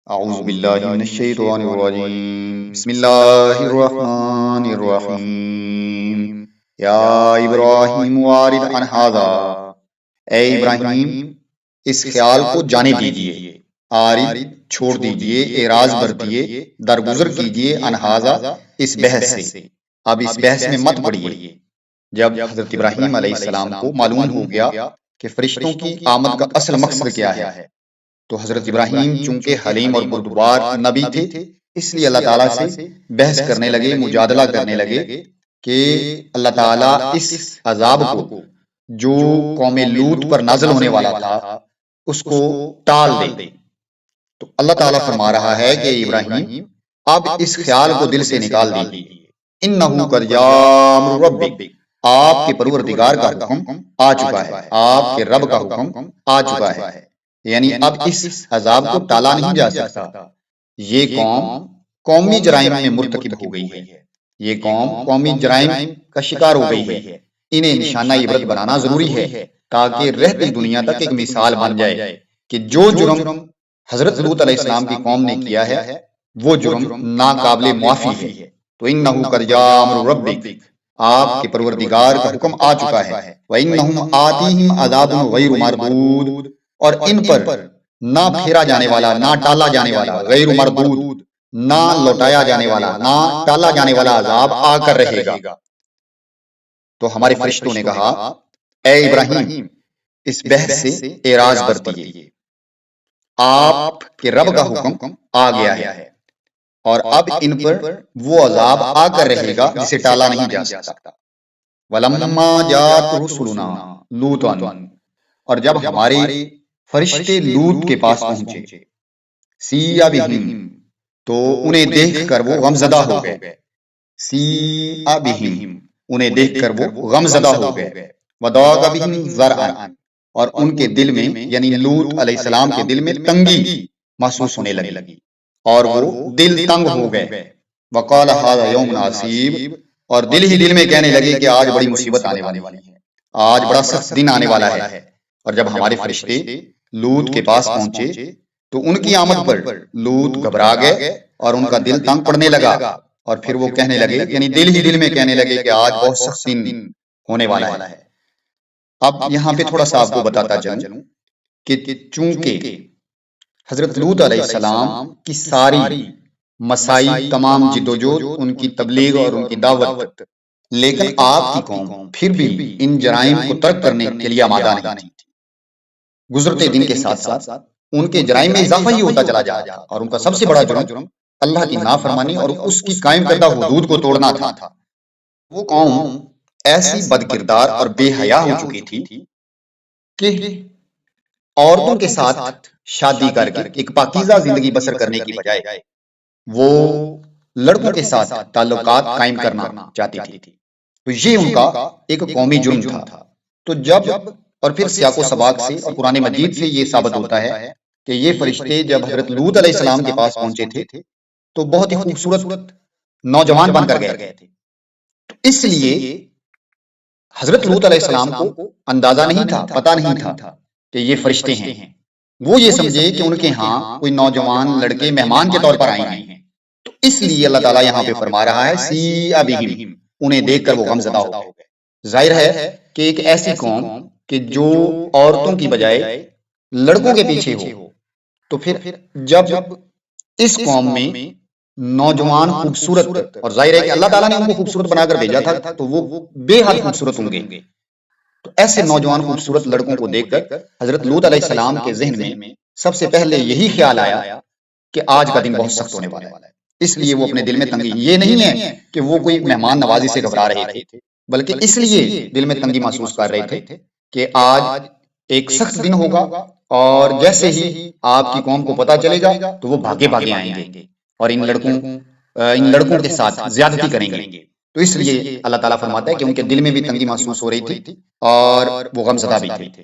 اعوذ باللہ من الشیطان الرجیم بسم اللہ الرحمن الرحیم یا ابراہیم وارد عن ھذا، اے ابراہیم اس خیال کو جانے دیجئے، آرد چھوڑ دیجئے، اعراض برتیے، درگزر کیجئے، عن ھذا اس بحث سے، اب اس بحث میں مت پڑیے۔ جب حضرت ابراہیم علیہ السلام کو معلوم ہو گیا کہ فرشتوں کی آمد کا اصل مقصد کیا ہے، تو حضرت ابراہیم چونکہ حلیم اور بردبار نبی تھے، اس لیے اللہ تعالیٰ سے بحث کرنے لگے، مجادلہ کرنے لگے کہ اللہ تعالیٰ اس عذاب کو جو قوم لوط پر نازل ہونے والا تھا اس کو ٹال دے۔ تو اللہ تعالیٰ فرما رہا ہے کہ ابراہیم اب اس خیال کو دل سے نکال دیجیے، انہو قد جاء امر ربک، آپ کے پروردگار کا حکم آ چکا ہے، آپ کے رب کا حکم آ چکا ہے، یعنی اب اس عذاب کو ٹالا نہیں جا سکتا۔ یہ قوم قومی جرائم میں مرتکب ہو گئی ہے، یہ قوم قومی جرائم کا شکار ہو گئی ہے، انہیں نشانہ عبرت بنانا ضروری ہے تاکہ رہتی دنیا تک ایک مثال بن جائے کہ جو جرم حضرت لوط علیہ السلام کی قوم نے کیا ہے وہ جرم ناقابل معافی ہے۔ تو انہو قد جاء امر ربک، آپ کے پروردگار کا حکم آ چکا ہے، وَإِنَّهُمْ آتِيهِمْ عَذَابٌ غَيْرُ مَرْدُودٍ، اور ان پر نہ پھیرا جانے والا، نہ ٹالا جانے والا، غیر مردود، نہ لوٹایا جانے والا، نہ ٹالا جانے والا عذاب آ کر رہے گا۔ تو ہمارے فرشتوں نے کہا اے ابراہیم اس بحث سے اعراض برتیے، آپ کے رب کا حکم آ گیا ہے اور اب ان پر وہ عذاب آ کر رہے گا جسے ٹالا نہیں جا سکتا۔ وَلَمَّا جَاءَتْ رُسُلُنَا لُوطًا، اور جب ہمارے فرشتے لوط کے پاس پہنچے، سیّا بہم، تو انہیں دیکھ کر وہ غمزدہ ہو گئے، سیّا بہم، انہیں دیکھ کر وہ غمزدہ ہو گئے، وَضَاقَ بِهِمْ ذَرْعًا، اور ان کے دل میں یعنی لوط علیہ السلام کے دل میں تنگی محسوس ہونے لگی اور وہ دل تنگ ہو گئے۔ وَقَالَ هَذَا يَوْمٌ عَصِيبٌ، اور دل ہی دل میں کہنے لگے کہ آج بڑی مصیبت آنے والی ہے، آج بڑا سخت دن آنے والا ہے۔ اور جب ہمارے فرشتے لوط کے پاس پہنچے تو ان کی آمد پر لوط گھبرا گئے اور ان کا دل تنگ پڑنے لگا، اور پھر وہ کہنے لگے یعنی دل ہی دل میں کہنے لگے کہ آج بہت سخت دن ہونے والا ہے۔ اب یہاں پہ تھوڑا سا آپ کو بتاتا چلوں کہ چونکہ حضرت لوط علیہ السلام کی ساری مسائی، تمام جدوجہد ان کی تبلیغ اور ان کی دعوت، لیکن آپ کی قوم پھر بھی ان جرائم کو ترک کرنے کے لیے آمادہ نہیں تھی۔ گزرتے دن کے ساتھ ساتھ ان کے جرائم میں اضافہ ہی ہوتا چلا جا رہا تھا، اور ان کا سب سے بڑا جرم اللہ کی نافرمانی اور اس کی قائم کردہ حدود کو توڑنا تھا۔ وہ قوم ایسی بد کردار اور بے حیا ہو چکی تھی کہ عورتوں کے ساتھ شادی کر کے ایک پاکیزہ زندگی بسر کرنے کی بجائے وہ لڑکوں کے ساتھ تعلقات قائم کرنا چاہتی تھی۔ تو یہ ان کا ایک قومی جرم تھا۔ تو جب اور پھر سیاق و سباق سے اور قرآن مجید سے یہ ثابت ہوتا ہے کہ یہ فرشتے جب حضرت لوط علیہ السلام کے پاس پہنچے تھے تو بہت ہی خوبصورت نوجوان بن کر گئے تھے۔ تو اس لیے حضرت لوط علیہ السلام کو اندازہ نہیں تھا، پتہ نہیں تھا کہ یہ فرشتے ہیں۔ وہ یہ سمجھے کہ ان کے ہاں کوئی نوجوان لڑکے مہمان کے طور پر آئے ہیں۔ تو اس لیے اللہ تعالیٰ یہاں پہ فرما رہا ہے سیّا بہم، انہیں دیکھ کر وہ غمزدہ ہو گئے۔ ظاہر ہے کہ ایک ایسی قوم کہ جو عورتوں کی بجائے لڑکوں کے پیچھے ہو، تو پھر جب اس قوم میں نوجوان خوبصورت، اور ظاہر ہے کہ اللہ تعالیٰ نے ان کو خوبصورت بنا کر بھیجا تھا تو وہ بے حد خوبصورت ہوں گے، تو ایسے نوجوان خوبصورت لڑکوں کو دیکھ کر حضرت لوط علیہ السلام کے ذہن میں سب سے پہلے یہی خیال آیا کہ آج کا دن بہت سخت ہونے والا ہے۔ اس لیے وہ اپنے دل میں تنگی، یہ نہیں ہے کہ وہ کوئی مہمان نوازی سے گھبرا رہے تھے، بلکہ اس لیے دل میں تنگی محسوس کر رہے تھے کہ آج ایک سخت دن ہوگا، اور جیسے ہی آپ کی قوم کو پتا چلے گا تو وہ بھاگے بھاگے آئیں گے اور ان لڑکوں کے ساتھ زیادتی کریں گے۔ تو اس لیے اللہ تعالیٰ فرماتا ہے کہ ان کے دل میں بھی تنگی محسوس ہو رہی تھی اور وہ غمزدہ بھی تھے۔